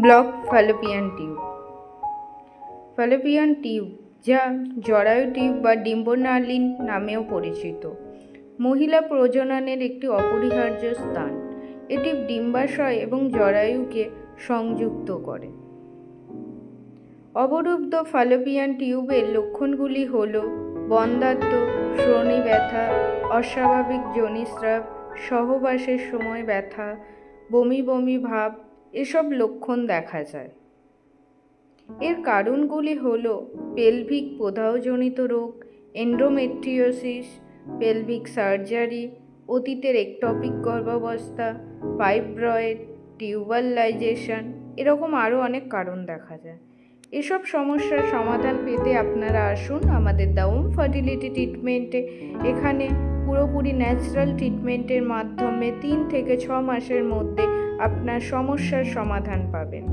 Block Fallopian tube. Fallopian tube, যা জরায়ু tube বা ডিম্বনালী নামেও পরিচিত, মহিলা প্রজননের একটি অপরিহার্য স্থান। এটি ডিম্বাশয় এবং জরায়ুকে সংযুক্ত করে। অবরুদ্ধ ফ্যালোপিয়ান টিউবের লক্ষণগুলি হল বন্ধ্যাত্ব, শ্রোণী ব্যথা, অস্বাভাবিক যোনিস্রাব, সহবাসের সময় ব্যথা, বমি বমি ভাব এসব লক্ষণ দেখা যায়। এর কারণগুলি হল পেলভিক প্রদাহজনিত রোগ, এন্ডোমেট্রিওসিস, পেলভিক সার্জারি, অতীতের একটপিক গর্ভাবস্থা, ফাইব্রয়েড, টিউবাল লাইজেশন, এরকম আরও অনেক কারণ দেখা যায়। এসব সমস্যার সমাধান পেতে আপনারা আসুন আমাদের দ্য ওম ফার্টিলিটি ট্রিটমেন্টে। এখানে পুরোপুরি ন্যাচারাল ট্রিটমেন্টের মাধ্যমে 3 থেকে 6 মাসের মধ্যে আপনার সমস্যার সমাধান পাবেন।